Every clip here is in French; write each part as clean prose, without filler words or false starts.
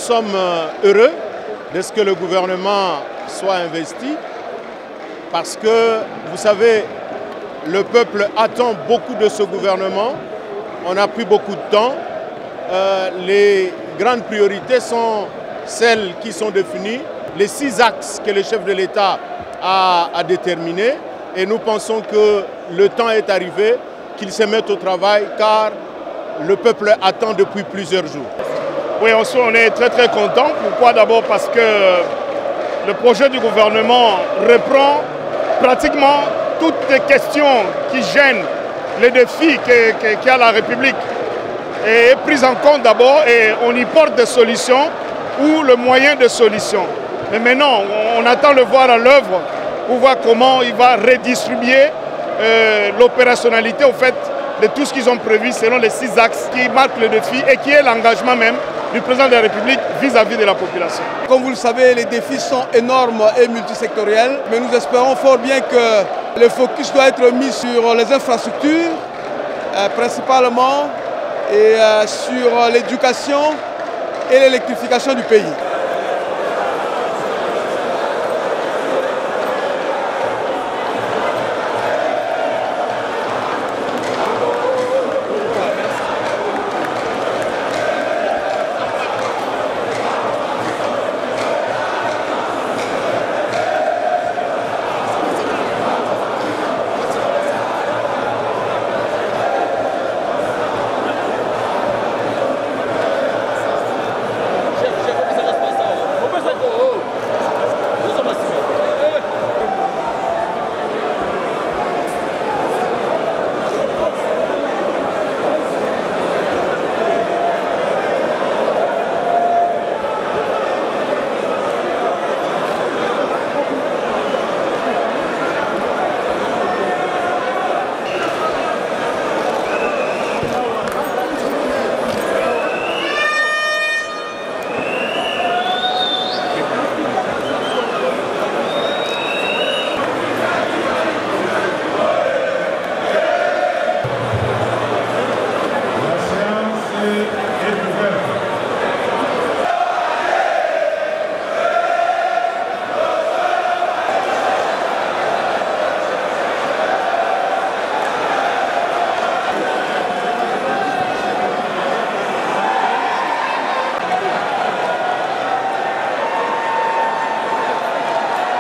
sommes heureux de ce que le gouvernement soit investi parce que, vous savez, le peuple attend beaucoup de ce gouvernement. On a pris beaucoup de temps. Les grandes priorités sont celles qui sont définies, les 6 axes que le chef de l'État a déterminés. Et nous pensons que le temps est arrivé, qu'ils se mettent au travail car le peuple attend depuis plusieurs jours. Oui, on est très content. Pourquoi? D'abord parce que le projet du gouvernement reprend pratiquement toutes les questions qui gênent les défis qu'a la République est prise en compte d'abord et on y porte des solutions ou le moyen de solutions. Mais maintenant, on attend le voir à l'œuvre pour voir comment il va redistribuer l'opérationnalité au fait de tout ce qu'ils ont prévu selon les 6 axes qui marquent le défi et qui est l'engagement même du président de la République vis-à-vis de la population. Comme vous le savez, les défis sont énormes et multisectoriels, mais nous espérons fort bien que le focus doit être mis sur les infrastructures, principalement, et sur l'éducation et l'électrification du pays.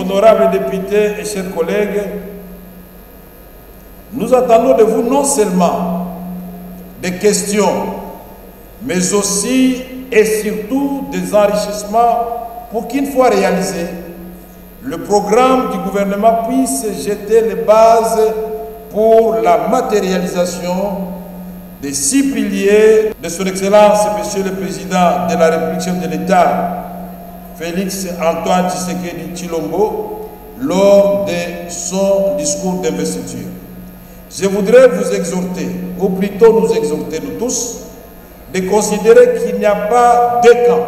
Honorables députés et chers collègues, nous attendons de vous non seulement des questions, mais aussi et surtout des enrichissements pour qu'une fois réalisé, le programme du gouvernement puisse jeter les bases pour la matérialisation des 6 piliers de son Excellence, Monsieur le Président de la République, chef de l'État, Félix Antoine Tshisekedi Tshilombo, lors de son discours d'investiture. Je voudrais vous exhorter, ou plutôt nous exhorter, nous tous, de considérer qu'il n'y a pas 2 camps,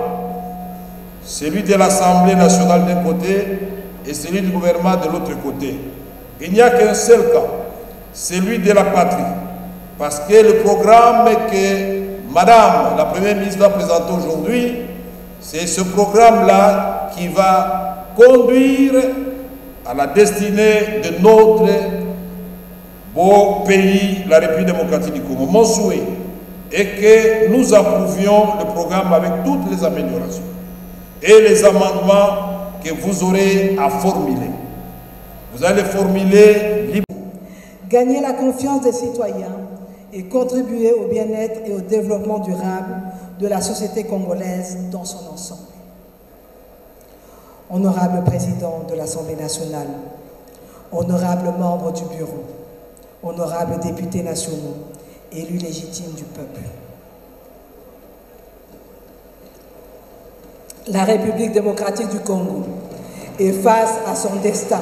celui de l'Assemblée nationale d'un côté et celui du gouvernement de l'autre côté. Il n'y a qu'un seul camp, celui de la patrie, parce que le programme que Madame la Première ministre va présenter aujourd'hui, c'est ce programme-là qui va conduire à la destinée de notre beau pays, la République démocratique du Congo. Mon souhait est que nous approuvions le programme avec toutes les améliorations et les amendements que vous aurez à formuler. Vous allez formuler librement. Gagner la confiance des citoyens et contribuer au bien-être et au développement durable de la société congolaise dans son ensemble. Honorable Président de l'Assemblée nationale, honorables membres du Bureau, honorables députés nationaux, élus légitimes du peuple. La République démocratique du Congo est face à son destin.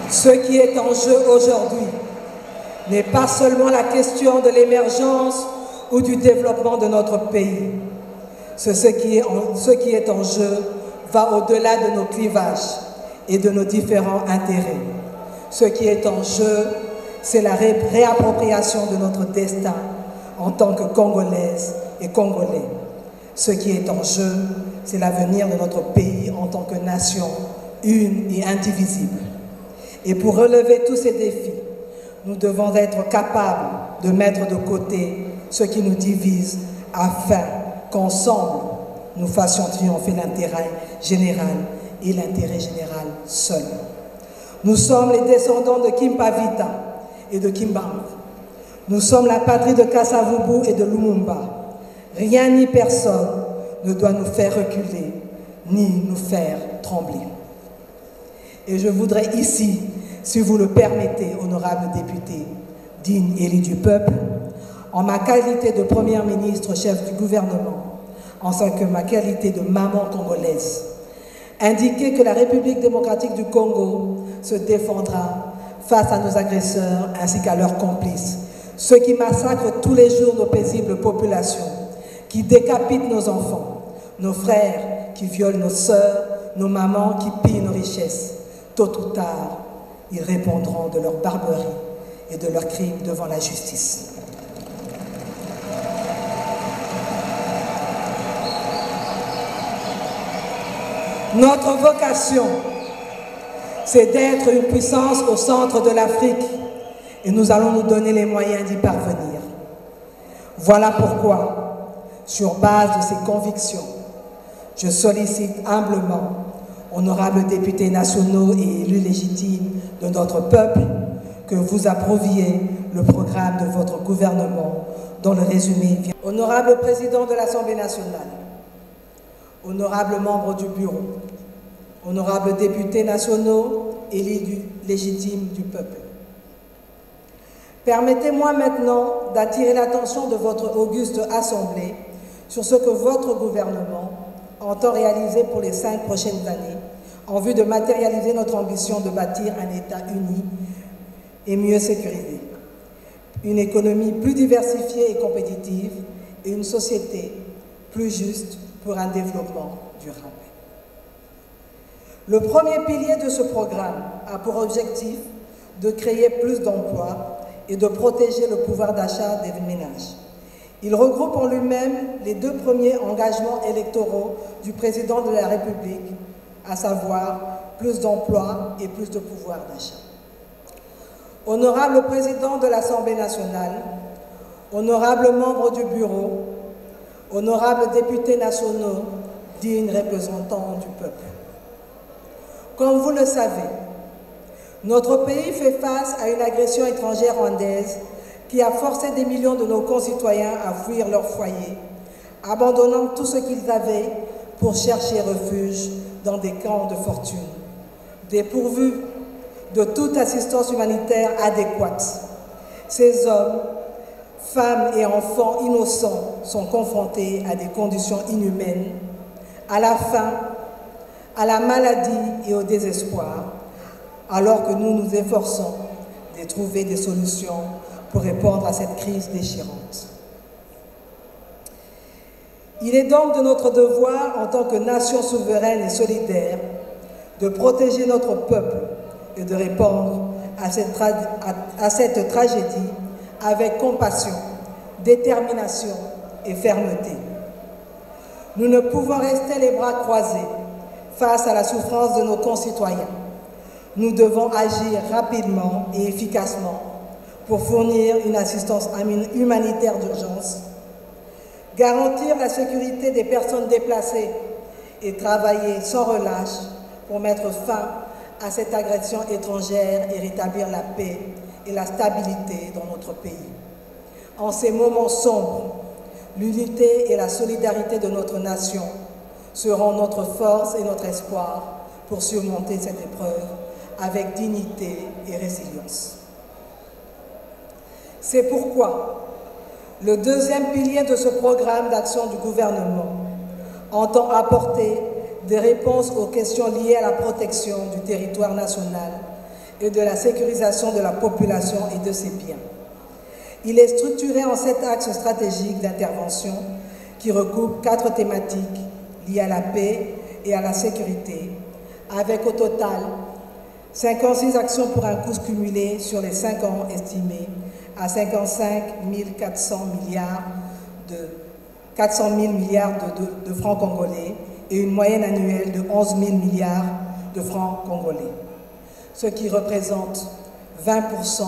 Ce qui est en jeu aujourd'hui n'est pas seulement la question de l'émergence ou du développement de notre pays. Ce qui est en jeu va au-delà de nos clivages et de nos différents intérêts. Ce qui est en jeu, c'est la réappropriation de notre destin en tant que Congolaises et Congolais. Ce qui est en jeu, c'est l'avenir de notre pays en tant que nation une et indivisible. Et pour relever tous ces défis, nous devons être capables de mettre de côté ce qui nous divise afin qu'ensemble, nous fassions triompher l'intérêt général et l'intérêt général seul. Nous sommes les descendants de Kimpavita et de Kimbangu. Nous sommes la patrie de Kasavubu et de Lumumba. Rien ni personne ne doit nous faire reculer, ni nous faire trembler. Et je voudrais ici, si vous le permettez, honorables députés, dignes élus du peuple, en ma qualité de Première ministre, chef du gouvernement, en tant que ma qualité de maman congolaise, indiquer que la République démocratique du Congo se défendra face à nos agresseurs ainsi qu'à leurs complices, ceux qui massacrent tous les jours nos paisibles populations, qui décapitent nos enfants, nos frères qui violent nos sœurs, nos mamans qui pillent nos richesses. Tôt ou tard, ils répondront de leur barbarie et de leurs crimes devant la justice. Notre vocation, c'est d'être une puissance au centre de l'Afrique et nous allons nous donner les moyens d'y parvenir. Voilà pourquoi, sur base de ces convictions, je sollicite humblement, honorables députés nationaux et élus légitimes de notre peuple, que vous approuviez le programme de votre gouvernement dont le résumé vient. Honorable président de l'Assemblée nationale, honorables membres du bureau, honorables députés nationaux, élus légitimes du peuple. Permettez-moi maintenant d'attirer l'attention de votre auguste Assemblée sur ce que votre gouvernement entend réaliser pour les 5 prochaines années en vue de matérialiser notre ambition de bâtir un État uni et mieux sécurisé, une économie plus diversifiée et compétitive et une société plus juste pour un développement durable. Le premier pilier de ce programme a pour objectif de créer plus d'emplois et de protéger le pouvoir d'achat des ménages. Il regroupe en lui-même les 2 premiers engagements électoraux du président de la République, à savoir plus d'emplois et plus de pouvoir d'achat. Honorable président de l'Assemblée nationale, honorables membres du bureau, honorables députés nationaux, dignes représentants du peuple. Comme vous le savez, notre pays fait face à une agression étrangère rwandaise qui a forcé des millions de nos concitoyens à fuir leur foyer, abandonnant tout ce qu'ils avaient pour chercher refuge dans des camps de fortune, dépourvus de toute assistance humanitaire adéquate. Ces hommes, femmes et enfants innocents sont confrontés à des conditions inhumaines, à la faim, à la maladie et au désespoir, alors que nous nous efforçons de trouver des solutions pour répondre à cette crise déchirante. Il est donc de notre devoir, en tant que nation souveraine et solidaire, de protéger notre peuple et de répondre à cette tragédie avec compassion, détermination et fermeté. Nous ne pouvons rester les bras croisés face à la souffrance de nos concitoyens. Nous devons agir rapidement et efficacement pour fournir une assistance humanitaire d'urgence, garantir la sécurité des personnes déplacées et travailler sans relâche pour mettre fin à cette agression étrangère et rétablir la paix et la stabilité dans notre pays. En ces moments sombres, l'unité et la solidarité de notre nation seront notre force et notre espoir pour surmonter cette épreuve avec dignité et résilience. C'est pourquoi le deuxième pilier de ce programme d'action du gouvernement entend apporter des réponses aux questions liées à la protection du territoire national et de la sécurisation de la population et de ses biens. Il est structuré en 7 axes stratégiques d'intervention qui recoupent 4 thématiques liées à la paix et à la sécurité, avec au total 56 actions pour un coût cumulé sur les 5 ans estimé à 55 400 milliards de francs congolais et une moyenne annuelle de 11 000 milliards de francs congolais, ce qui représente 20%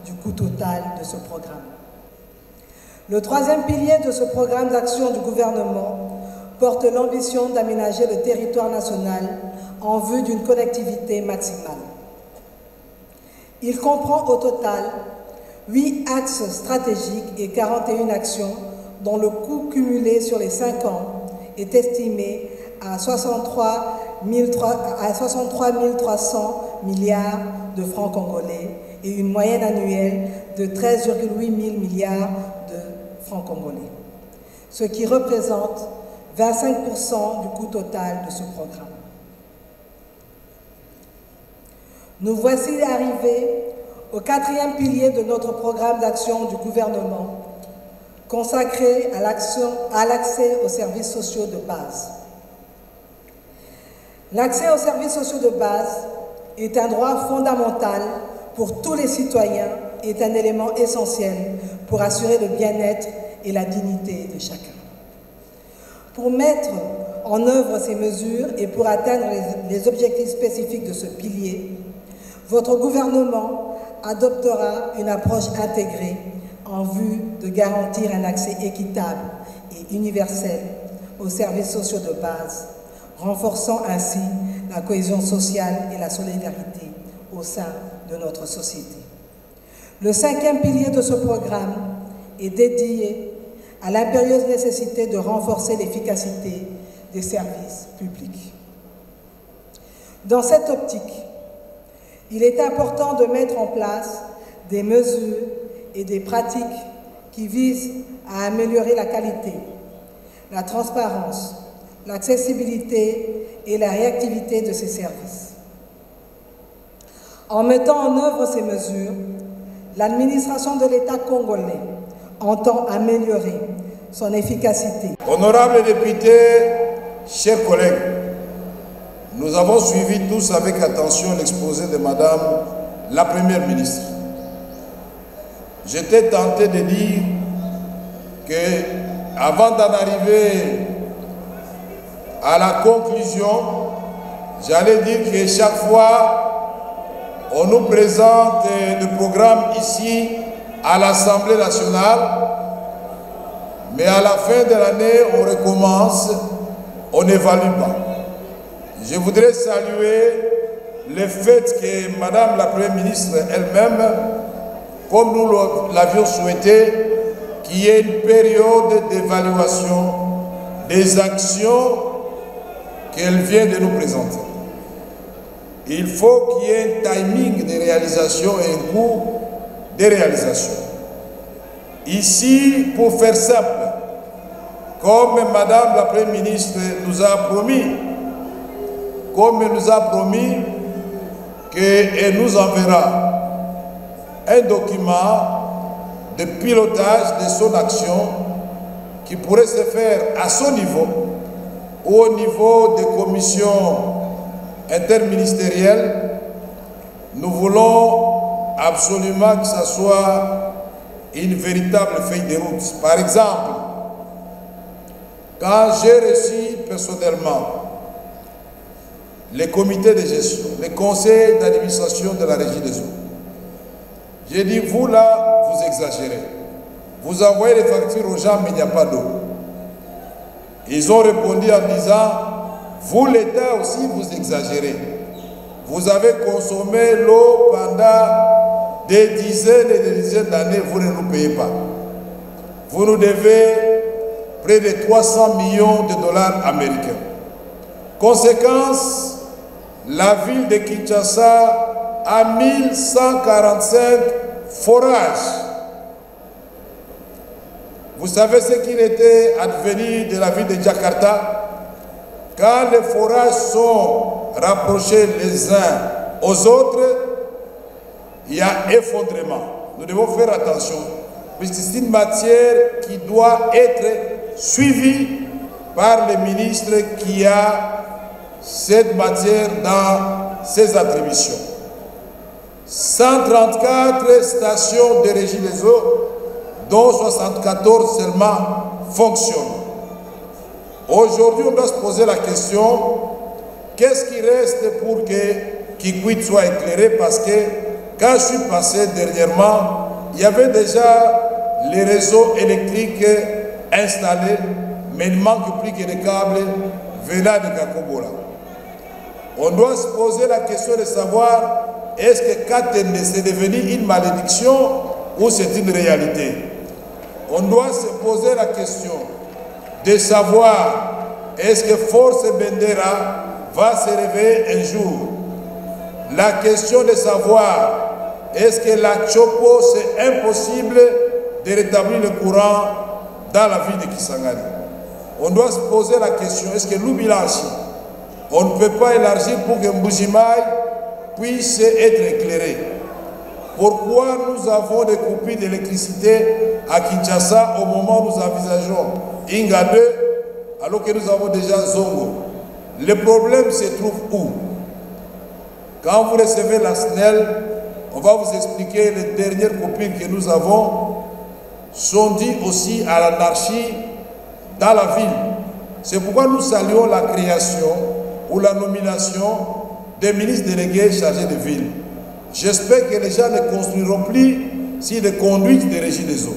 du coût total de ce programme. Le troisième pilier de ce programme d'action du gouvernement porte l'ambition d'aménager le territoire national en vue d'une connectivité maximale. Il comprend au total 8 axes stratégiques et 41 actions dont le coût cumulé sur les 5 ans est estimé à 63 300 milliards de francs congolais et une moyenne annuelle de 13,8 000 milliards de francs congolais, ce qui représente 25% du coût total de ce programme. Nous voici arrivés au quatrième pilier de notre programme d'action du gouvernement, consacré à l'accès aux services sociaux de base. L'accès aux services sociaux de base est un droit fondamental pour tous les citoyens et est un élément essentiel pour assurer le bien-être et la dignité de chacun. Pour mettre en œuvre ces mesures et pour atteindre les objectifs spécifiques de ce pilier, votre gouvernement adoptera une approche intégrée en vue de garantir un accès équitable et universel aux services sociaux de base, renforçant ainsi la cohésion sociale et la solidarité au sein de notre société. Le cinquième pilier de ce programme est dédié à l'impérieuse nécessité de renforcer l'efficacité des services publics. Dans cette optique, il est important de mettre en place des mesures et des pratiques qui visent à améliorer la qualité, la transparence, l'accessibilité et la réactivité de ces services. En mettant en œuvre ces mesures, l'administration de l'État congolais entend améliorer son efficacité. Honorables députés, chers collègues, nous avons suivi tous avec attention l'exposé de Madame la Première ministre. J'étais tenté de dire que, avant d'en arriver à la conclusion, j'allais dire que chaque fois, on nous présente le programme ici à l'Assemblée nationale, mais à la fin de l'année, on recommence, on n'évalue pas. Je voudrais saluer le fait que Madame la Première ministre elle-même, comme nous l'avions souhaité, qu'il y ait une période d'évaluation des actions qu'elle vient de nous présenter. Il faut qu'il y ait un timing de réalisation et un coût de réalisation. Ici, pour faire simple, comme Madame la Première ministre nous a promis, qu'elle nous enverra un document de pilotage de son action qui pourrait se faire à son niveau ou au niveau des commissions interministérielles. Nous voulons absolument que ce soit une véritable feuille de route. Par exemple, quand j'ai reçu personnellement les comités de gestion, les conseils d'administration de la Régie des eaux, j'ai dit, vous là, vous exagérez. Vous envoyez les factures aux gens, mais il n'y a pas d'eau. Ils ont répondu en disant, vous l'État aussi, vous exagérez. Vous avez consommé l'eau pendant des dizaines et des dizaines d'années, vous ne nous payez pas. Vous nous devez près de 300 millions de dollars américains. Conséquence, la ville de Kinshasa a 1145 forages. Vous savez ce qu'il était advenu de la ville de Jakarta? Quand les forages sont rapprochés les uns aux autres, il y a effondrement. Nous devons faire attention, puisque c'est une matière qui doit être suivie par le ministre qui a cette matière dans ses attributions. 134 stations de régie des eaux, dont 74 seulement fonctionnent. Aujourd'hui, on doit se poser la question, qu'est-ce qui reste pour que Kikwit soit éclairé? Parce que quand je suis passé dernièrement, il y avait déjà les réseaux électriques installés, mais il ne manque plus que des câbles venant de Kakobola. On doit se poser la question de savoir, est-ce que Katende c'est devenu une malédiction ou c'est une réalité? On doit se poser la question de savoir, est-ce que Force Bendera va se réveiller un jour? La question de savoir, est-ce que la Chopo, c'est impossible de rétablir le courant dans la ville de Kisangani? On doit se poser la question, est-ce que Lubilanchi, on ne peut pas élargir pour que Mbujimaï puisse être éclairé? Pourquoi nous avons des coupures d'électricité à Kinshasa au moment où nous envisageons Inga 2 alors que nous avons déjà Zongo? Le problème se trouve où? Quand vous recevez la SNEL, on va vous expliquer les dernières coupures que nous avons sont dues aussi à l'anarchie dans la ville. C'est pourquoi nous saluons la création ou la nomination des ministres délégués chargés de ville. J'espère que les gens ne construiront plus sur les conduites de régie des eaux.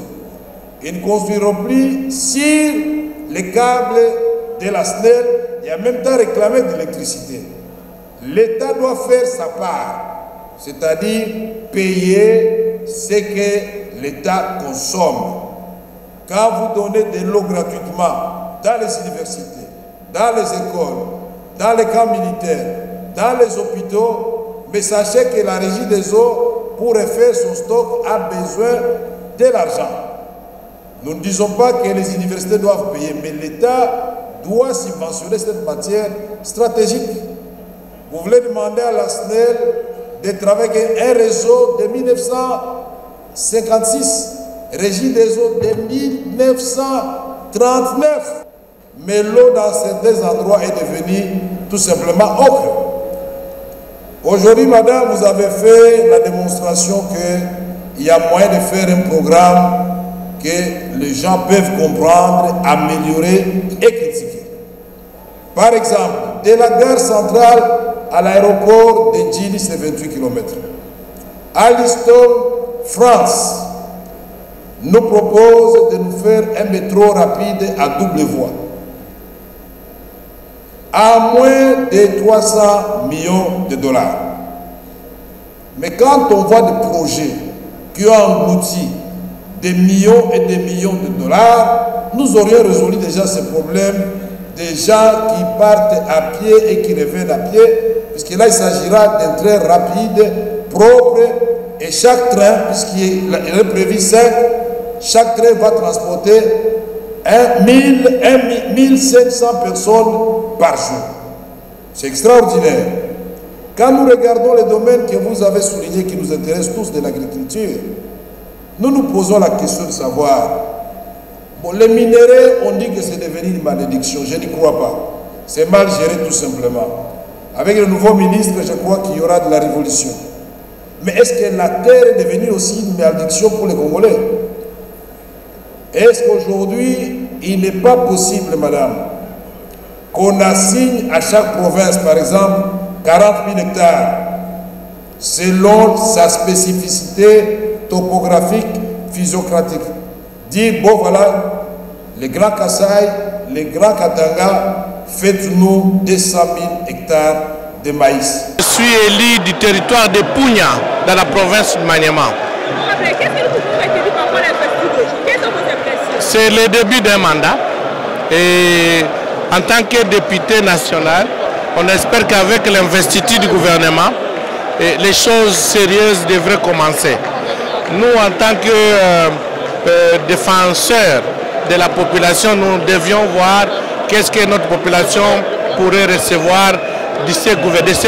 Ils ne construiront plus sur les câbles de la SNEL et en même temps réclamer de l'électricité. L'État doit faire sa part, c'est-à-dire payer ce que l'État consomme. Quand vous donnez de l'eau gratuitement dans les universités, dans les écoles, dans les camps militaires, dans les hôpitaux, mais sachez que la régie des eaux, pour refaire son stock, a besoin de l'argent. Nous ne disons pas que les universités doivent payer, mais l'État doit subventionner cette matière stratégique. Vous voulez demander à la SNEL de travailler avec un réseau de 1956, régie des eaux de 1939. Mais l'eau dans certains endroits est devenue tout simplement ocre. Aujourd'hui, madame, vous avez fait la démonstration qu'il y a moyen de faire un programme que les gens peuvent comprendre, améliorer et critiquer. Par exemple, de la gare centrale à l'aéroport de Djili, c'est 28 km. Alstom France nous propose de nous faire un métro rapide à double voie. À moins de 300 millions de dollars. Mais quand on voit des projets qui ont englouti des millions et des millions de dollars, nous aurions résolu déjà ce problème des gens qui partent à pied et qui reviennent à pied, puisque là il s'agira d'un train rapide, propre, et chaque train, puisqu'il est prévu 5, chaque train va transporter 1500 personnes par jour. C'est extraordinaire. Quand nous regardons les domaines que vous avez soulignés qui nous intéressent tous de l'agriculture, nous nous posons la question de savoir, bon, les minéraux, on dit que c'est devenu une malédiction, je n'y crois pas. C'est mal géré tout simplement. Avec le nouveau ministre, je crois qu'il y aura de la révolution. Mais est-ce que la terre est devenue aussi une malédiction pour les Congolais? Est-ce qu'aujourd'hui, il n'est pas possible, madame, qu'on assigne à chaque province, par exemple, 40 000 hectares, selon sa spécificité topographique, physiocratique? Dire, bon voilà, les grands Kasaï, les grands Katanga, faites-nous 200 000 hectares de maïs. Je suis élu du territoire de Pugna, dans la province de Maniema. Qu'est-ce que vous pouvez dire par rapport à l'investiture? Quelles sont vos impressions? C'est le début d'un mandat. Et en tant que député national, on espère qu'avec l'investiture du gouvernement, les choses sérieuses devraient commencer. Nous, en tant que défenseurs de la population, nous devions voir qu'est-ce que notre population pourrait recevoir de ces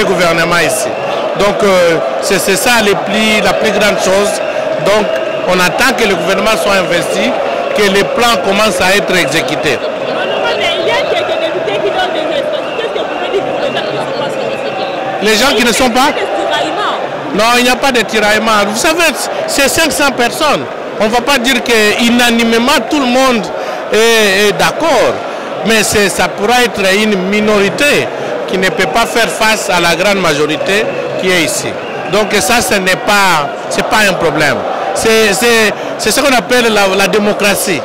gouvernements ici. Donc c'est ça la plus grande chose. Donc on attend que le gouvernement soit investi, que les plans commencent à être exécutés. Les gens qui ne sont pas... Non, il n'y a pas de tiraillement. Vous savez, c'est 500 personnes. On ne va pas dire qu'unanimement tout le monde est d'accord. Mais ça pourra être une minorité qui ne peut pas faire face à la grande majorité qui est ici. Donc ça, ce n'est pas un problème. C'est ce qu'on appelle la démocratie.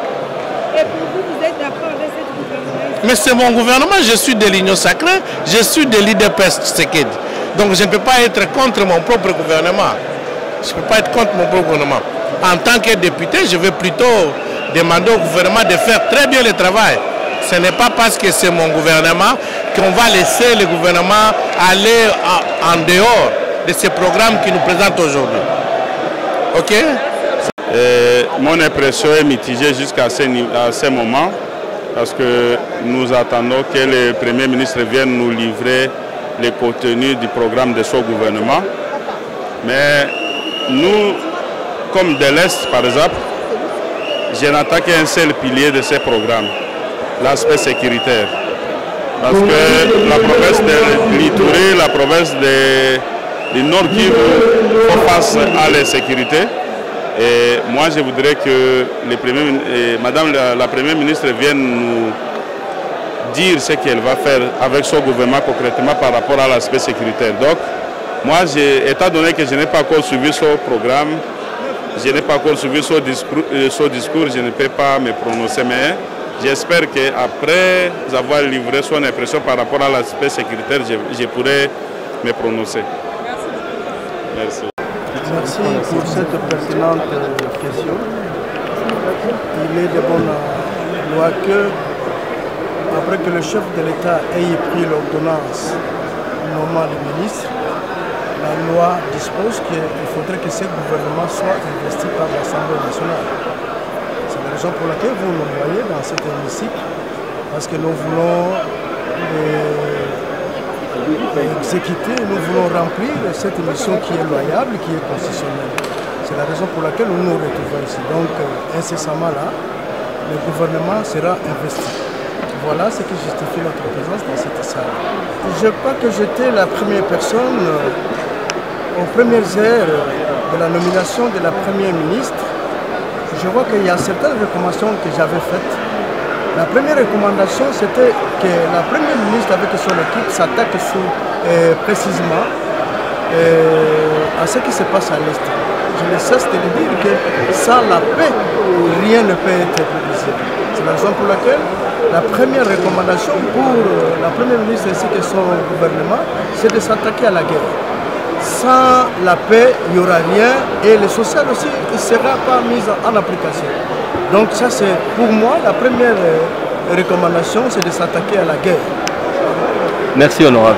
Et pour vous, vous êtes d'accord avec cette gouvernement? Mais c'est mon gouvernement, je suis de l'Union Sacrée, je suis de l'IDPS Tshisekedi. Donc je ne peux pas être contre mon propre gouvernement. Je ne peux pas être contre mon propre gouvernement. En tant que député, je vais plutôt demander au gouvernement de faire très bien le travail. Ce n'est pas parce que c'est mon gouvernement qu'on va laisser le gouvernement aller en dehors de ces programmes qui nous présentent aujourd'hui. Ok? Mon impression est mitigée jusqu'à ce moment parce que nous attendons que le Premier ministre vienne nous livrer les contenus du programme de son gouvernement. Mais nous, comme de l'Est par exemple, je n'attaque qu'un seul pilier de ce programme, l'aspect sécuritaire. Parce que la province de l'Ituri, la province du Nord Kivu font face à l'insécurité. Et moi, je voudrais que Madame la Première ministre vienne nous dire ce qu'elle va faire avec son gouvernement concrètement par rapport à l'aspect sécuritaire. Donc, moi, étant donné que je n'ai pas encore suivi son programme, je n'ai pas encore suivi son discours, je ne peux pas me prononcer. Mais j'espère qu'après avoir livré son impression par rapport à l'aspect sécuritaire, je pourrai me prononcer. Merci. Merci pour cette pertinente question. Il est de bonne loi que, après que le chef de l'État ait pris l'ordonnance nommant le ministre, la loi dispose qu'il faudrait que ce gouvernement soit investi par l'Assemblée nationale. C'est la raison pour laquelle vous nous voyez dans cet hémicycle, parce que nous voulons exécuter, nous voulons remplir cette mission qui est loyale, qui est constitutionnelle. C'est la raison pour laquelle nous nous retrouvons ici. Donc, incessamment là, le gouvernement sera investi. Voilà ce qui justifie notre présence dans cette salle. Je crois que j'étais la première personne aux premières heures de la nomination de la Première ministre. Je vois qu'il y a certaines recommandations que j'avais faites. La première recommandation, c'était que la Première ministre avec son équipe s'attaque précisément à ce qui se passe à l'Est. Je ne cesse de le dire que sans la paix, rien ne peut être possible. C'est la raison pour laquelle la première recommandation pour la Première ministre ainsi que son gouvernement, c'est de s'attaquer à la guerre. Sans la paix, il n'y aura rien et le social aussi ne sera pas mis en application. Donc ça c'est pour moi la première recommandation, c'est de s'attaquer à la guerre. Merci honorable.